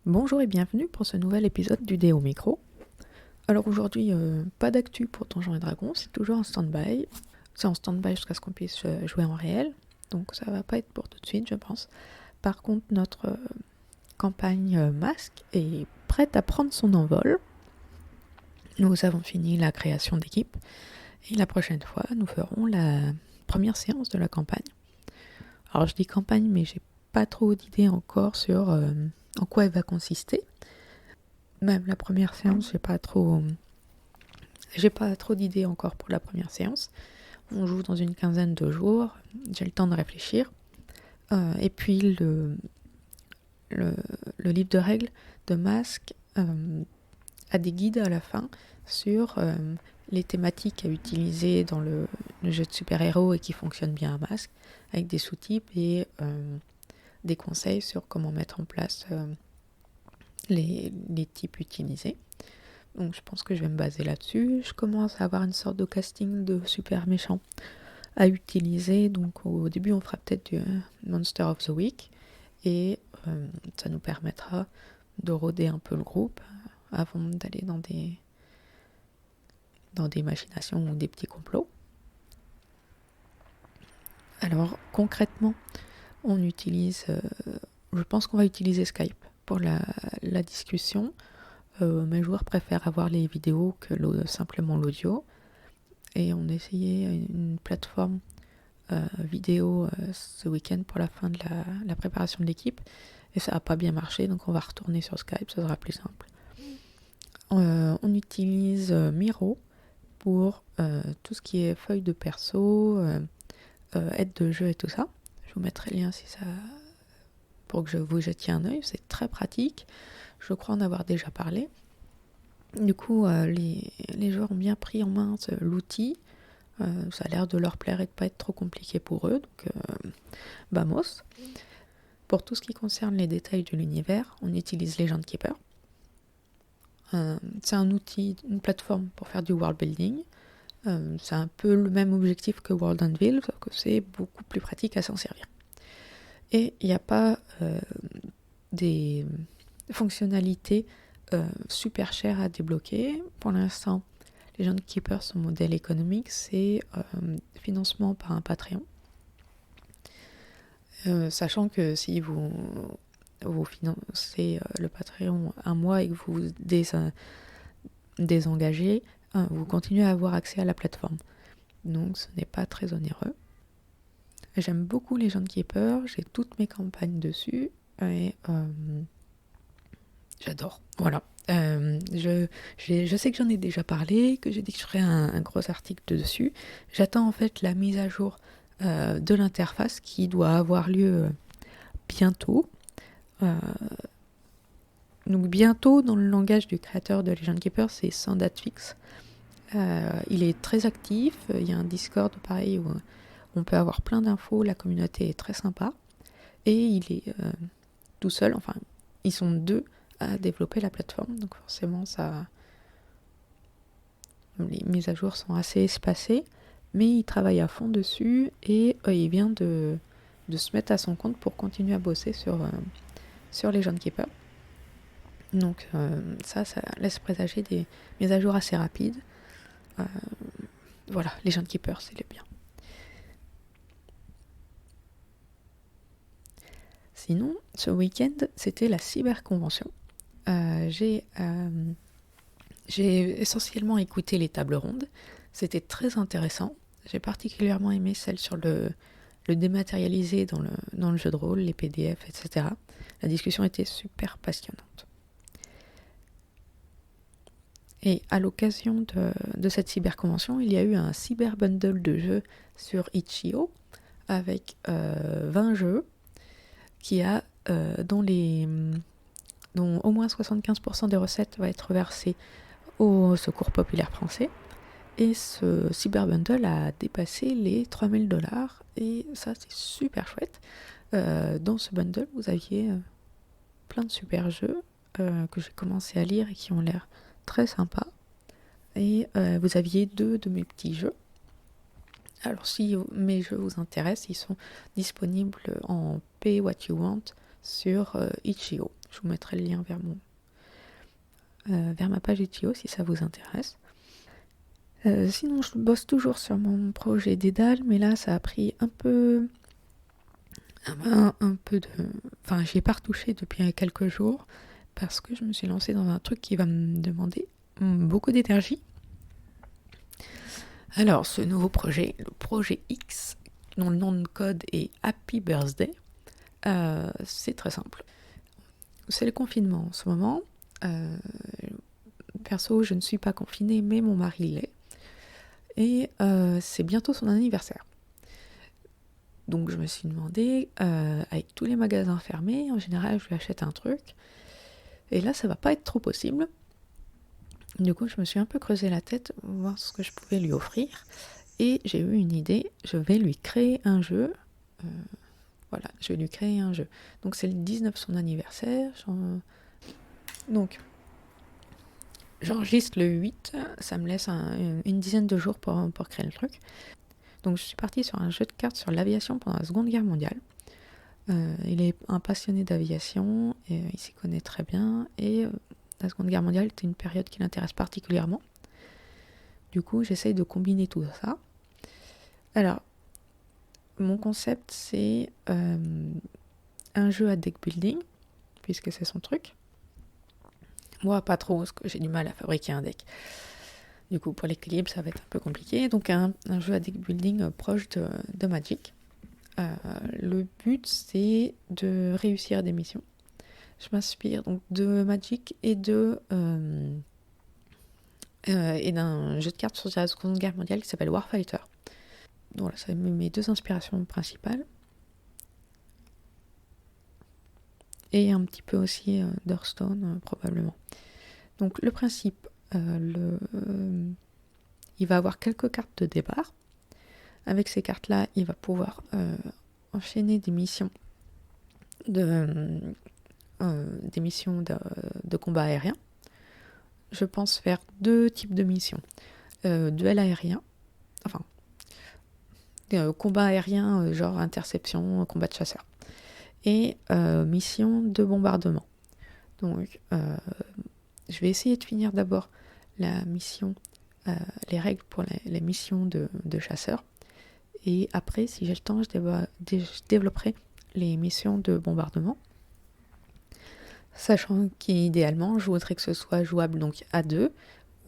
Bonjour et bienvenue pour ce nouvel épisode du Dé au micro. Alors aujourd'hui, pas d'actu pour Donjons et Dragons, c'est toujours en stand-by. C'est en stand-by jusqu'à ce qu'on puisse jouer en réel, donc ça va pas être pour tout de suite, je pense. Par contre, notre campagne masque est prête à prendre son envol. Nous avons fini la création d'équipe et la prochaine fois, nous ferons la première séance de la campagne. Alors je dis campagne, mais j'ai pas trop d'idées encore sur en quoi elle va consister. Même la première séance, j'ai pas trop d'idées encore pour la première séance. On joue dans une quinzaine de jours, j'ai le temps de réfléchir. Et puis le livre de règles de masque a des guides à la fin sur les thématiques à utiliser dans le jeu de super-héros et qui fonctionnent bien à masque, avec des sous-types et des conseils sur comment mettre en place les types utilisés. Donc je pense que je vais me baser là-dessus. Je commence à avoir une sorte de casting de super méchants à utiliser. Donc au début on fera peut-être du Monster of the Week et ça nous permettra de rôder un peu le groupe avant d'aller dans des machinations ou des petits complots. Alors concrètement on utilise, je pense qu'on va utiliser Skype pour la discussion. Mes joueurs préfèrent avoir les vidéos que simplement l'audio. Et on essayait une plateforme vidéo ce week-end pour la fin de la préparation de l'équipe. Et ça n'a pas bien marché, donc on va retourner sur Skype, ça sera plus simple. On utilise Miro pour tout ce qui est feuilles de perso, aide de jeu et tout ça. Je vous mettrai le lien si ça, pour que vous jetiez un œil. C'est très pratique. Je crois en avoir déjà parlé. Du coup, les joueurs ont bien pris en main l'outil. Ça a l'air de leur plaire et de pas être trop compliqué pour eux, donc vamos. Pour tout ce qui concerne les détails de l'univers, on utilise Legend Keeper. C'est un outil, une plateforme pour faire du world building. C'est un peu le même objectif que World Anvil, sauf que c'est beaucoup plus pratique à s'en servir. Et il n'y a pas des fonctionnalités super chères à débloquer. Pour l'instant, Legend Keeper, son modèle économique, c'est financement par un Patreon. Sachant que si vous financez le Patreon un mois et que vous désengagez, vous continuez à avoir accès à la plateforme. Donc ce n'est pas très onéreux. J'aime beaucoup Legend Keeper, j'ai toutes mes campagnes dessus et j'adore. Voilà. Je sais que j'en ai déjà parlé, que j'ai dit que je ferais un gros article dessus. J'attends en fait la mise à jour de l'interface qui doit avoir lieu bientôt. Donc bientôt, dans le langage du créateur de Legend Keeper, c'est sans date fixe. Il est très actif, il y a un Discord pareil où on peut avoir plein d'infos, la communauté est très sympa. Et il est tout seul, enfin, ils sont deux à développer la plateforme, donc forcément, les mises à jour sont assez espacées, mais il travaille à fond dessus et il vient de se mettre à son compte pour continuer à bosser sur Legend Keeper. Donc ça laisse présager des mises à jour assez rapides. Voilà, Legend Keeper, c'est le bien. Sinon, ce week-end, c'était la cyberconvention. J'ai essentiellement écouté les tables rondes. C'était très intéressant. J'ai particulièrement aimé celle sur le dématérialisé dans le jeu de rôle, les PDF, etc. La discussion était super passionnante. Et à l'occasion de cette cyberconvention, il y a eu un cyber bundle de jeux sur Itch.io avec 20 jeux qui a dont au moins 75% des recettes va être versées au Secours populaire français. Et ce cyber bundle a dépassé les 3000 $. Et ça, c'est super chouette. Dans ce bundle, vous aviez plein de super jeux que j'ai commencé à lire et qui ont l'air très sympas. Et vous aviez 2 de mes petits jeux. Alors si mes jeux vous intéressent, ils sont disponibles en Pay What You Want sur Itch.io. Je vous mettrai le lien vers ma page Itch.io si ça vous intéresse. Sinon, je bosse toujours sur mon projet Dédale, mais là, ça a pris un peu de... Enfin, j'y ai pas retouché depuis quelques jours parce que je me suis lancée dans un truc qui va me demander beaucoup d'énergie. Alors, ce nouveau projet, le projet X, dont le nom de code est Happy Birthday, c'est très simple. C'est le confinement en ce moment. Perso, je ne suis pas confinée, mais mon mari l'est. Et c'est bientôt son anniversaire. Donc je me suis demandé, avec tous les magasins fermés, en général je lui achète un truc. Et là ça va pas être trop possible. Du coup je me suis un peu creusé la tête, voir ce que je pouvais lui offrir. Et j'ai eu une idée, je vais lui créer un jeu. Voilà, je vais lui créer un jeu. Donc c'est le 19 son anniversaire. Donc j'enregistre le 8, ça me laisse une dizaine de jours pour créer le truc. Donc je suis partie sur un jeu de cartes sur l'aviation pendant la Seconde Guerre mondiale. Il est un passionné d'aviation, et il s'y connaît très bien, et la Seconde Guerre mondiale était une période qui l'intéresse particulièrement. Du coup, j'essaye de combiner tout ça. Alors, mon concept, c'est un jeu à deck building, puisque c'est son truc. Moi, pas trop, parce que j'ai du mal à fabriquer un deck. Du coup, pour l'équilibre, ça va être un peu compliqué. Donc, un jeu à deck building proche de Magic. Le but, c'est de réussir des missions. Je m'inspire donc de Magic et d'un jeu de cartes sur la Seconde Guerre mondiale qui s'appelle Warfighter. Voilà, ça mes deux inspirations principales. Et un petit peu aussi d'Hearthstone, probablement. Donc, le principe, il va avoir quelques cartes de départ. Avec ces cartes-là, il va pouvoir enchaîner des missions de combat aérien. Je pense faire 2 types de missions. Duel aérien, enfin, combat aérien, genre interception, combat de chasseurs. Et mission de bombardement. Donc, je vais essayer de finir d'abord la mission, les règles pour les missions de chasseurs. Et après, si j'ai le temps, je développerai les missions de bombardement. Sachant qu'idéalement, je voudrais que ce soit jouable donc à 2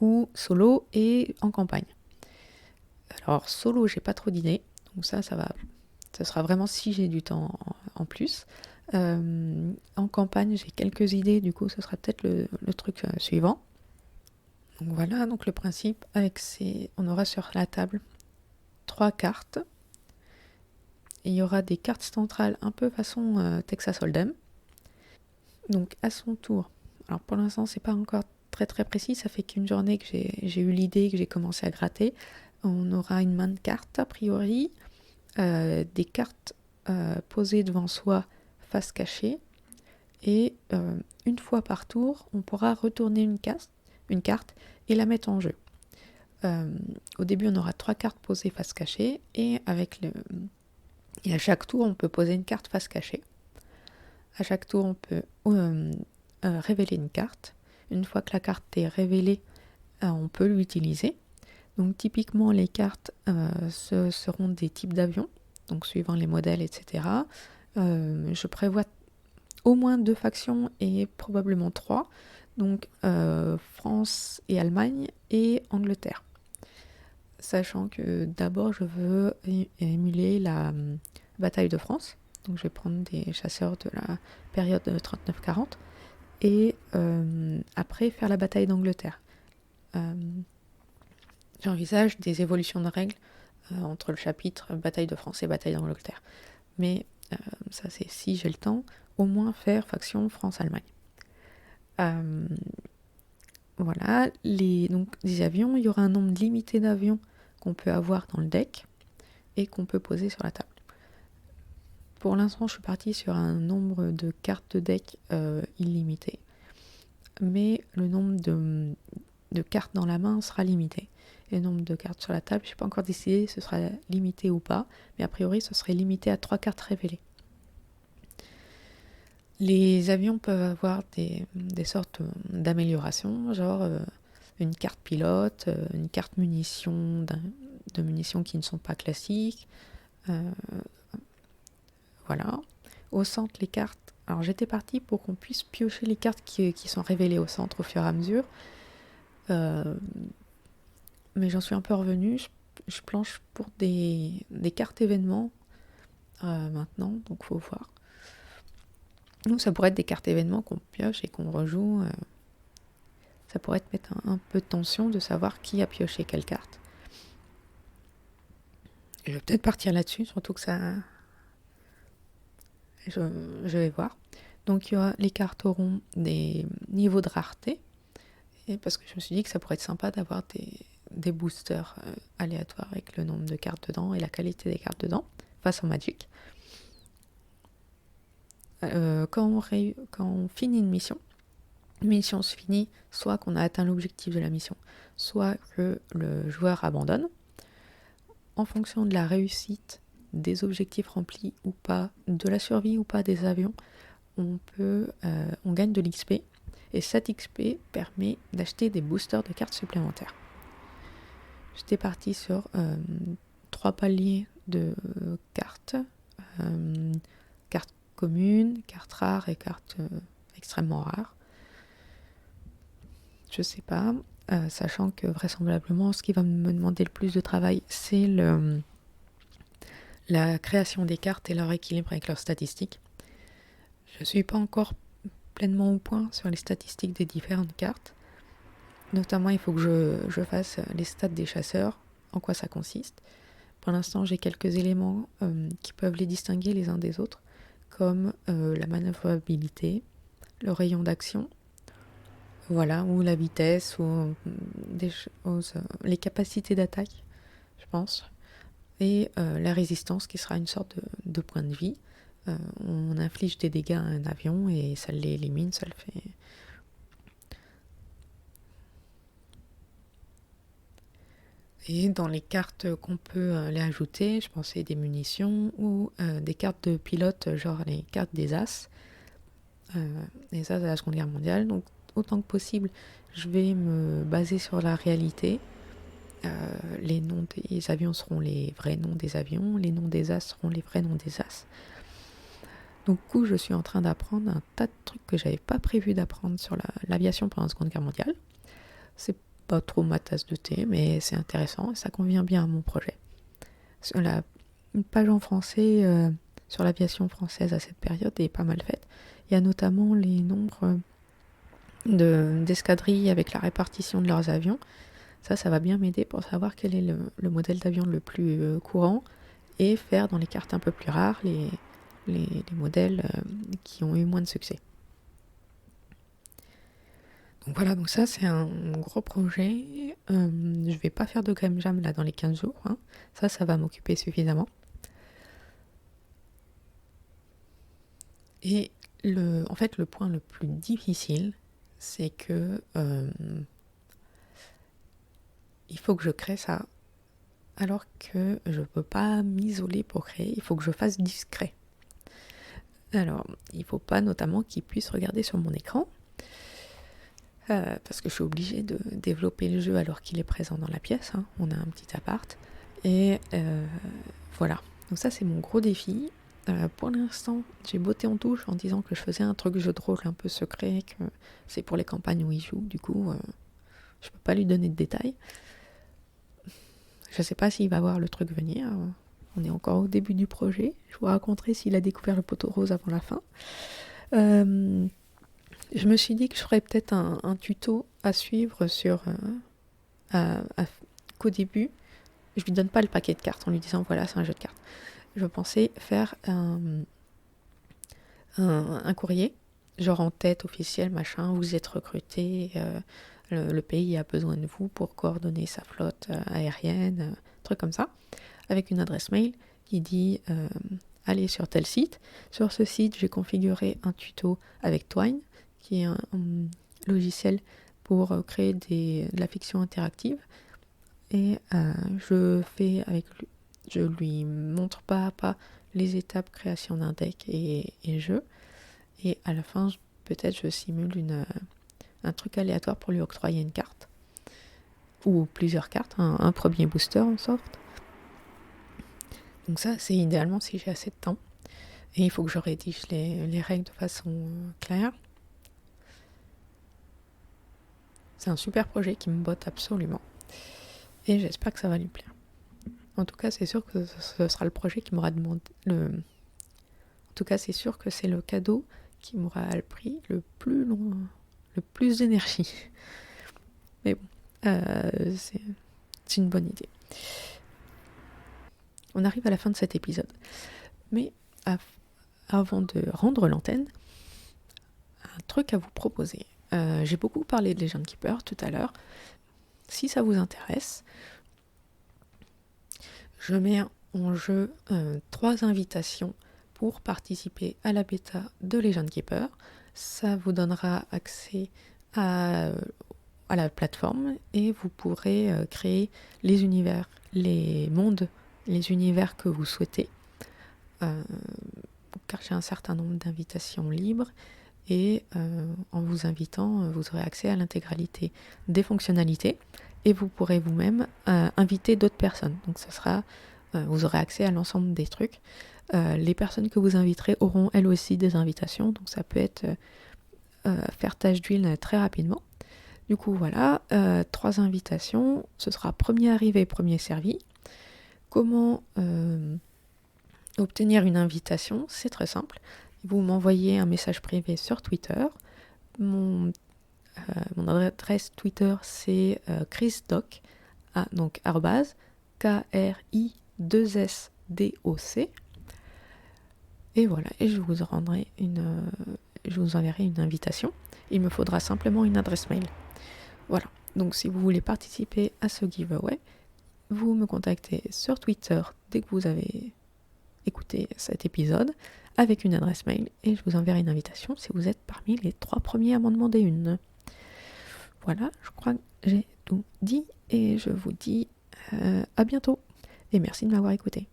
ou solo et en campagne. Alors solo, j'ai pas trop d'idées, donc ça sera vraiment si j'ai du temps en plus. En campagne, j'ai quelques idées, du coup, ce sera peut-être le truc suivant. Donc voilà, donc le principe, on aura sur la table 3 cartes. Il y aura des cartes centrales un peu façon Texas Hold'em. Donc à son tour, alors pour l'instant c'est pas encore très très précis, ça fait qu'une journée que j'ai eu l'idée, que j'ai commencé à gratter. On aura une main de cartes a priori, des cartes posées devant soi face cachée, et une fois par tour on pourra retourner une carte et la mettre en jeu. Au début on aura 3 cartes posées face cachée, et à chaque tour on peut poser une carte face cachée. À chaque tour, on peut révéler une carte. Une fois que la carte est révélée, on peut l'utiliser. Donc typiquement, les cartes seront des types d'avions, donc suivant les modèles, etc. Je prévois au moins 2 factions et probablement 3. Donc France et Allemagne et Angleterre. Sachant que d'abord, je veux émuler la bataille de France. Donc je vais prendre des chasseurs de la période de 39-40 et après faire la bataille d'Angleterre. J'envisage des évolutions de règles entre le chapitre bataille de France et bataille d'Angleterre. Mais ça c'est si j'ai le temps, au moins faire faction France-Allemagne. Voilà, donc des avions, il y aura un nombre limité d'avions qu'on peut avoir dans le deck et qu'on peut poser sur la table. Pour l'instant, je suis partie sur un nombre de cartes de deck illimité. Mais le nombre de cartes dans la main sera limité. Et le nombre de cartes sur la table, je n'ai pas encore décidé si ce sera limité ou pas. Mais a priori, ce serait limité à 3 cartes révélées. Les avions peuvent avoir des sortes d'améliorations, genre une carte pilote, une carte de munitions qui ne sont pas classiques. euh, voilà. Au centre, les cartes. Alors j'étais partie pour qu'on puisse piocher les cartes qui sont révélées au centre au fur et à mesure. Euh, mais j'en suis un peu revenue. Je planche pour des cartes événements maintenant, donc faut voir. Donc ça pourrait être des cartes événements qu'on pioche et qu'on rejoue. Ça pourrait te mettre un peu de tension de savoir qui a pioché quelle carte. Je vais peut-être partir là-dessus, surtout que ça... Je, je vais voir. Donc les cartes auront des niveaux de rareté. Et parce que je me suis dit que ça pourrait être sympa d'avoir des boosters aléatoires avec le nombre de cartes dedans et la qualité des cartes dedans, face au Magic. Quand on finit une mission se finit soit qu'on a atteint l'objectif de la mission, soit que le joueur abandonne. En fonction de la réussite des objectifs remplis ou pas, de la survie ou pas des avions, on gagne de l'XP. Et cet XP permet d'acheter des boosters de cartes supplémentaires. J'étais partie sur 3 paliers de cartes. Cartes communes, cartes rares et cartes extrêmement rares. Je sais pas, sachant que vraisemblablement ce qui va me demander le plus de travail, c'est la création des cartes et leur équilibre avec leurs statistiques. Je ne suis pas encore pleinement au point sur les statistiques des différentes cartes. Notamment, il faut que je fasse les stats des chasseurs, en quoi ça consiste. Pour l'instant, j'ai quelques éléments qui peuvent les distinguer les uns des autres, comme la manœuvrabilité, le rayon d'action, voilà, ou la vitesse, ou des choses, les capacités d'attaque, je pense, et la résistance qui sera une sorte de point de vie. On inflige des dégâts à un avion et ça l'élimine, ça le fait. Et dans les cartes qu'on peut les ajouter, je pensais des munitions ou des cartes de pilote, genre les cartes des As. Et ça, c'est la Seconde Guerre mondiale. Donc, autant que possible, je vais me baser sur la réalité. Les noms des avions seront les vrais noms des avions, les noms des As seront les vrais noms des As. Donc, du coup, je suis en train d'apprendre un tas de trucs que j'avais pas prévu d'apprendre sur l'aviation pendant la Seconde Guerre mondiale. C'est pas trop ma tasse de thé, mais c'est intéressant et ça convient bien à mon projet. Sur une page en français sur l'aviation française à cette période est pas mal faite. Il y a notamment les nombres d'escadrilles avec la répartition de leurs avions. Ça va bien m'aider pour savoir quel est le modèle d'avion le plus courant et faire dans les cartes un peu plus rares les modèles qui ont eu moins de succès. Donc voilà, donc ça c'est un gros projet. Je vais pas faire de game jam là dans les 15 jours. Hein. Ça va m'occuper suffisamment. Et en fait, le point le plus difficile, c'est que il faut que je crée ça, alors que je peux pas m'isoler pour créer. Il faut que je fasse discret. Alors, il faut pas notamment qu'il puisse regarder sur mon écran, parce que je suis obligée de développer le jeu alors qu'il est présent dans la pièce. Hein. On a un petit appart. Et voilà. Donc ça, c'est mon gros défi. Pour l'instant, j'ai botté en touche en disant que je faisais un truc jeu de rôle un peu secret, que c'est pour les campagnes où il joue. Du coup, je peux pas lui donner de détails. Je sais pas s'il va voir le truc venir. On est encore au début du projet. Je vous raconterai s'il a découvert le poteau rose avant la fin. Je me suis dit que je ferais peut-être un tuto à suivre sur qu'au début, je lui donne pas le paquet de cartes en lui disant voilà, c'est un jeu de cartes. Je pensais faire un courrier, genre en tête officielle, machin, vous êtes recruté, le pays a besoin de vous pour coordonner sa flotte aérienne, truc comme ça, avec une adresse mail qui dit allez sur tel site. Sur ce site, j'ai configuré un tuto avec Twine, qui est un logiciel pour créer de la fiction interactive. Et je lui montre pas à pas les étapes création d'un deck et jeu. Et à la fin, peut-être je simule un truc aléatoire pour lui octroyer une carte. Ou plusieurs cartes, un premier booster en sorte. Donc ça, c'est idéalement si j'ai assez de temps. Et il faut que je rédige les règles de façon claire. C'est un super projet qui me botte absolument. Et j'espère que ça va lui plaire. En tout cas, c'est sûr que ce sera le projet qui m'aura demandé... En tout cas, c'est sûr que c'est le cadeau qui m'aura pris le plus long, le plus d'énergie. Mais bon, c'est une bonne idée. On arrive à la fin de cet épisode. Mais avant de rendre l'antenne, un truc à vous proposer. J'ai beaucoup parlé de Legend Keeper tout à l'heure. Si ça vous intéresse, je mets en jeu 3 invitations pour participer à la bêta de Legend Keeper. Ça vous donnera accès à la plateforme et vous pourrez créer les univers, les mondes, les univers que vous souhaitez. Car j'ai un certain nombre d'invitations libres et en vous invitant, vous aurez accès à l'intégralité des fonctionnalités et vous pourrez vous-même inviter d'autres personnes. Donc ce sera, vous aurez accès à l'ensemble des trucs. Les personnes que vous inviterez auront elles aussi des invitations, donc ça peut être faire tâche d'huile très rapidement. Du coup voilà, 3 invitations, ce sera premier arrivé, premier servi. Comment obtenir une invitation? C'est très simple. Vous m'envoyez un message privé sur Twitter. Mon adresse Twitter c'est chrisdoc, donc @KRI2SDOC. Et voilà, et je vous enverrai une invitation. Il me faudra simplement une adresse mail. Voilà, donc si vous voulez participer à ce giveaway, vous me contactez sur Twitter dès que vous avez écouté cet épisode avec une adresse mail et je vous enverrai une invitation si vous êtes parmi les 3 premiers à m'en demander une. Voilà, je crois que j'ai tout dit et je vous dis à bientôt et merci de m'avoir écouté.